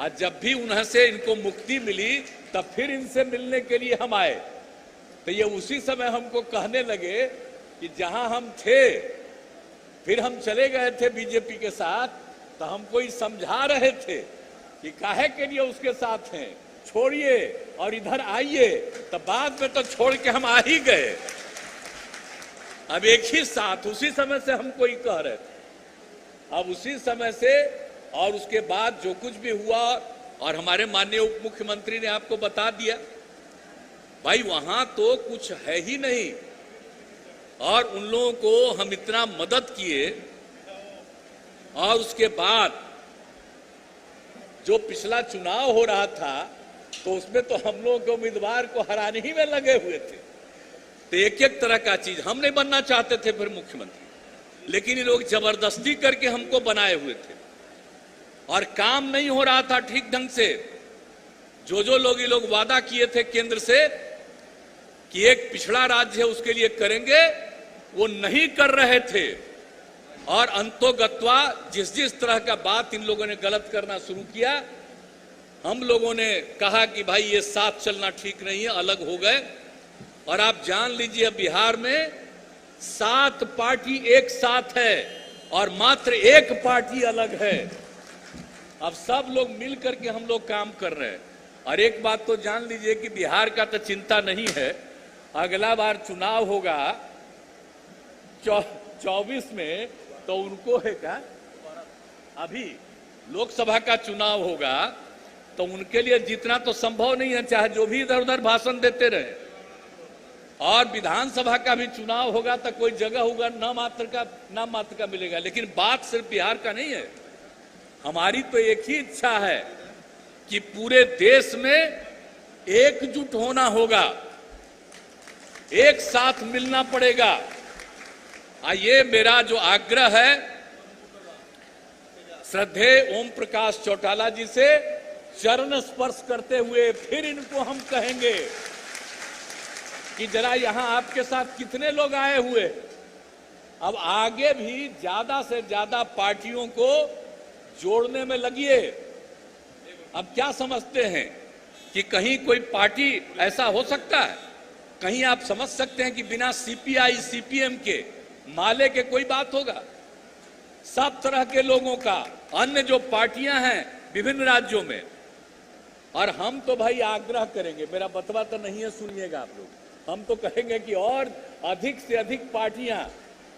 आज जब भी उन्हें से इनको मुक्ति मिली तब फिर इनसे मिलने के लिए हम आए। तो ये उसी समय हमको कहने लगे कि जहां हम थे, फिर हम चले गए थे बीजेपी के साथ, तो हमको ही समझा रहे थे कि काहे के लिए उसके साथ हैं, छोड़िए और इधर आइए। तो बाद में तो छोड़ के हम आ ही गए। अब एक ही साथ उसी समय से हमको ही कह रहे थे। अब उसी समय से और उसके बाद जो कुछ भी हुआ, और हमारे माननीय उप मुख्यमंत्री ने आपको बता दिया, भाई वहां तो कुछ है ही नहीं। और उन लोगों को हम इतना मदद किए, और उसके बाद जो पिछला चुनाव हो रहा था तो उसमें तो हम लोगों के उम्मीदवार को हराने ही में लगे हुए थे। तो एक एक तरह का चीज हम नहीं बनना चाहते थे फिर मुख्यमंत्री, लेकिन ये लोग जबरदस्ती करके हमको बनाए हुए थे और काम नहीं हो रहा था ठीक ढंग से। जो लोग ये लोग वादा किए थे केंद्र से कि एक पिछड़ा राज्य है उसके लिए करेंगे, वो नहीं कर रहे थे। और अंतोगत्वा जिस तरह का बात इन लोगों ने गलत करना शुरू किया, हम लोगों ने कहा कि भाई ये साथ चलना ठीक नहीं है, अलग हो गए। और आप जान लीजिए बिहार में 7 पार्टी एक साथ है और मात्र 1 पार्टी अलग है। अब सब लोग मिल करके हम लोग काम कर रहे हैं। और एक बात तो जान लीजिए कि बिहार का तो चिंता नहीं है, अगला बार चुनाव होगा 24 में, तो उनको है क्या, अभी लोकसभा का चुनाव होगा तो उनके लिए जीतना तो संभव नहीं है, चाहे जो भी इधर उधर भाषण देते रहे। और विधानसभा का भी चुनाव होगा तो कोई जगह होगा नाम मात्र का मिलेगा। लेकिन बात सिर्फ बिहार का नहीं है, हमारी तो एक ही इच्छा है कि पूरे देश में एकजुट होना होगा, एक साथ मिलना पड़ेगा। ये मेरा जो आग्रह है श्रद्धेय ओम प्रकाश चौटाला जी से चरण स्पर्श करते हुए फिर इनको हम कहेंगे कि जरा यहां आपके साथ कितने लोग आए हुए। अब आगे भी ज्यादा से ज्यादा पार्टियों को जोड़ने में लगिए। अब क्या समझते हैं कि कहीं कोई पार्टी ऐसा हो सकता है, कहीं आप समझ सकते हैं कि बिना सीपीआई सीपीएम के माले के कोई बात होगा? सब तरह के लोगों का, अन्य जो पार्टियां हैं विभिन्न राज्यों में। और हम तो भाई आग्रह करेंगे, मेरा बतवा तो नहीं है, सुनिएगा आप लोग, हम तो कहेंगे कि और अधिक से अधिक पार्टियां,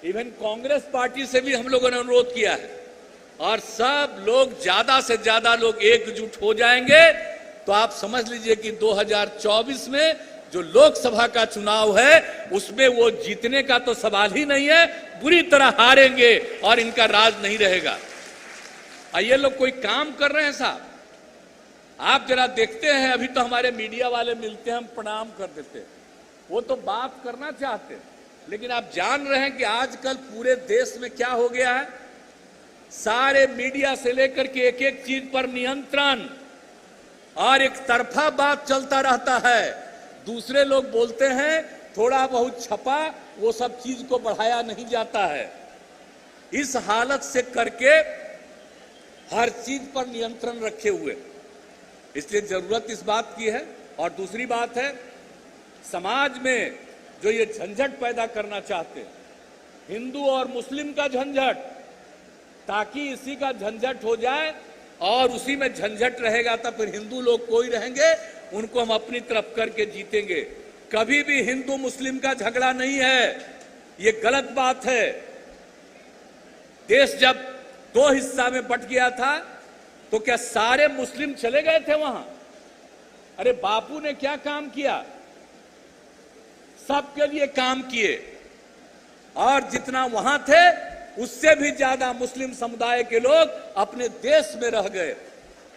इवन कांग्रेस पार्टी से भी हम लोगों ने अनुरोध किया है, और सब लोग ज्यादा से ज्यादा लोग एकजुट हो जाएंगे तो आप समझ लीजिए कि 2024 में जो लोकसभा का चुनाव है उसमें वो जीतने का तो सवाल ही नहीं है, बुरी तरह हारेंगे और इनका राज नहीं रहेगा। ये लोग कोई काम कर रहे हैं साहब, आप जरा देखते हैं, अभी तो हमारे मीडिया वाले मिलते हैं, हम प्रणाम कर देते हैं, वो तो बात करना चाहते हैं। लेकिन आप जान रहे हैं कि आजकल पूरे देश में क्या हो गया है, सारे मीडिया से लेकर के एक एक चीज पर नियंत्रण और एक तरफा बात चलता रहता है। दूसरे लोग बोलते हैं, थोड़ा बहुत छपा, वो सब चीज को बढ़ाया नहीं जाता है। इस हालत से करके हर चीज पर नियंत्रण रखे हुए, इसलिए जरूरत इस बात की है। और दूसरी बात है, समाज में जो ये झंझट पैदा करना चाहते हैं, हिंदू और मुस्लिम का झंझट, ताकि इसी का झंझट हो जाए और उसी में झंझट रहेगा तब फिर हिंदू लोग कोई रहेंगे, उनको हम अपनी तरफ करके जीतेंगे। कभी भी हिंदू मुस्लिम का झगड़ा नहीं है, ये गलत बात है। देश जब 2 हिस्सा में बंट गया था तो क्या सारे मुस्लिम चले गए थे वहां? अरे बापू ने क्या काम किया, सबके लिए काम किए, और जितना वहां थे उससे भी ज्यादा मुस्लिम समुदाय के लोग अपने देश में रह गए।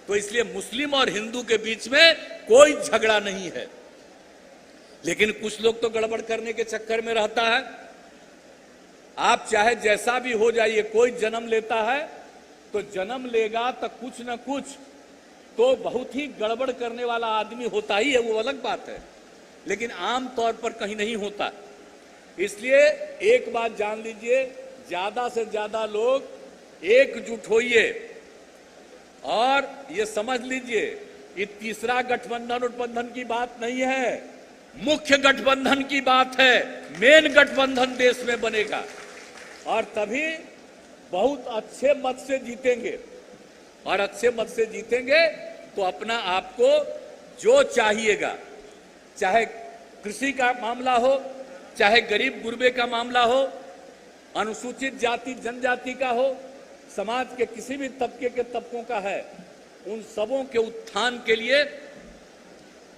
तो इसलिए मुस्लिम और हिंदू के बीच में कोई झगड़ा नहीं है। लेकिन कुछ लोग तो गड़बड़ करने के चक्कर में रहता है। आप चाहे जैसा भी हो जाइए, कोई जन्म लेता है तो जन्म लेगा तो कुछ न कुछ तो बहुत ही गड़बड़ करने वाला आदमी होता ही है, वो अलग बात है, लेकिन आम तौर पर कहीं नहीं होता। इसलिए एक बात जान लीजिए, ज्यादा से ज्यादा लोग एकजुट होइए और ये समझ लीजिए, ये तीसरा गठबंधन की बात नहीं है, मुख्य गठबंधन की बात है। मेन गठबंधन देश में बनेगा और तभी बहुत अच्छे मत से जीतेंगे। और अच्छे मत से जीतेंगे तो अपना आपको जो चाहिएगा, चाहे कृषि का मामला हो, चाहे गरीब गुरबे का मामला हो, अनुसूचित जाति जनजाति का हो, समाज के किसी भी तबके के तबकों का है, उन सबों के उत्थान के लिए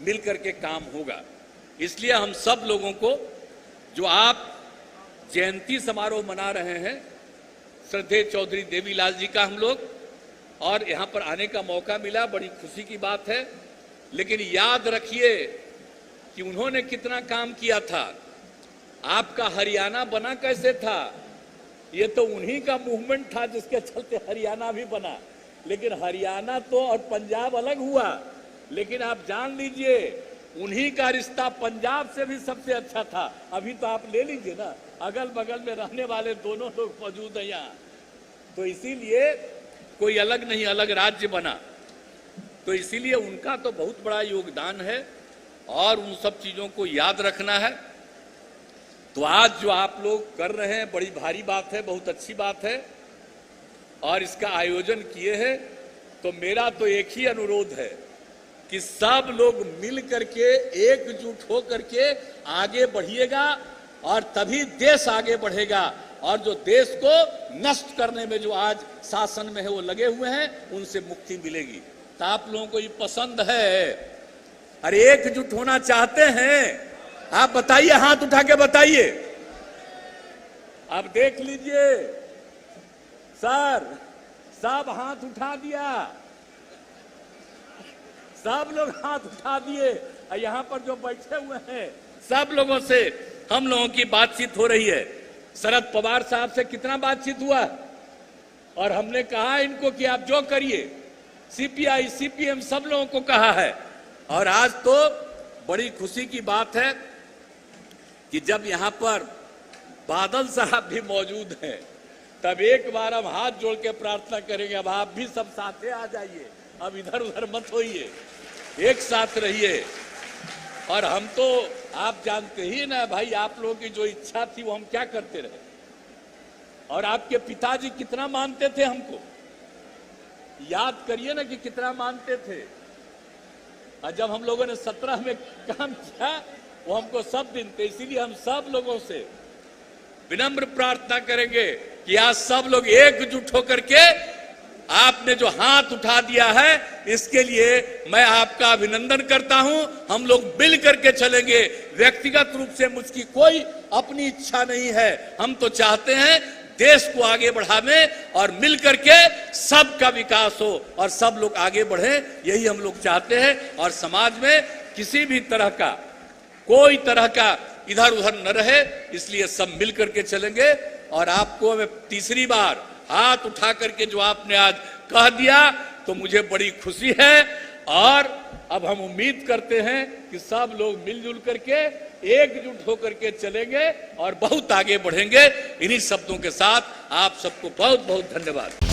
मिलकर के काम होगा। इसलिए हम सब लोगों को, जो आप जयंती समारोह मना रहे हैं श्रद्धेय चौधरी देवीलाल जी का, हम लोग और यहां पर आने का मौका मिला, बड़ी खुशी की बात है। लेकिन याद रखिए कि उन्होंने कितना काम किया था। आपका हरियाणा बना कैसे था? ये तो उन्हीं का मूवमेंट था जिसके चलते हरियाणा भी बना। लेकिन हरियाणा तो और पंजाब अलग हुआ, लेकिन आप जान लीजिए उन्हीं का रिश्ता पंजाब से भी सबसे अच्छा था। अभी तो आप ले लीजिए ना, अगल बगल में रहने वाले दोनों लोग मौजूद हैं यहाँ, तो इसीलिए कोई अलग नहीं, अलग राज्य बना। तो इसीलिए उनका तो बहुत बड़ा योगदान है और उन सब चीजों को याद रखना है। तो आज जो आप लोग कर रहे हैं बड़ी भारी बात है, बहुत अच्छी बात है और इसका आयोजन किए हैं। तो मेरा तो एक ही अनुरोध है कि सब लोग मिल करके एकजुट हो करके आगे बढ़िएगा और तभी देश आगे बढ़ेगा। और जो देश को नष्ट करने में जो आज शासन में है वो लगे हुए हैं, उनसे मुक्ति मिलेगी। तो आप लोगों को ये पसंद है? अरे एकजुट होना चाहते हैं? आप बताइए, हाथ उठा के बताइए। अब देख लीजिए सर, सब हाथ उठा दिया, सब लोग हाथ उठा दिए। यहां पर जो बैठे हुए हैं सब लोगों से हम लोगों की बातचीत हो रही है। शरद पवार साहब से कितना बातचीत हुआ और हमने कहा इनको कि आप जो करिए, सीपीआई सीपीएम सब लोगों को कहा है। और आज तो बड़ी खुशी की बात है कि जब यहां पर बादल साहब भी मौजूद हैं, तब एक बार हम हाथ जोड़ के प्रार्थना करेंगे, अब आप भी सब साथे आ जाइए, अब इधर उधर मत होइए, एक साथ रहिए। और हम तो आप जानते ही ना भाई, आप लोगों की जो इच्छा थी वो हम क्या करते रहे। और आपके पिताजी कितना मानते थे हमको, याद करिए ना कि कितना मानते थे। और जब हम लोगों ने 17 में काम किया वो हमको सब दिन थे। इसीलिए हम सब लोगों से विनम्र प्रार्थना करेंगे कि आज सब लोग एकजुट होकर के आपने जो हाथ उठा दिया है इसके लिए मैं आपका अभिनंदन करता हूं। हम लोग मिल करके चलेंगे। व्यक्तिगत रूप से मुझकी कोई अपनी इच्छा नहीं है, हम तो चाहते हैं देश को आगे बढ़ावे और मिल करके सबका विकास हो और सब लोग आगे बढ़े, यही हम लोग चाहते हैं। और समाज में किसी भी तरह का कोई तरह का इधर उधर न रहे, इसलिए सब मिल करके चलेंगे। और आपको मैं तीसरी बार हाथ उठा करके जो आपने आज कह दिया तो मुझे बड़ी खुशी है। और अब हम उम्मीद करते हैं कि सब लोग मिलजुल करके एकजुट होकर के चलेंगे और बहुत आगे बढ़ेंगे। इन्हीं शब्दों के साथ आप सबको बहुत बहुत धन्यवाद।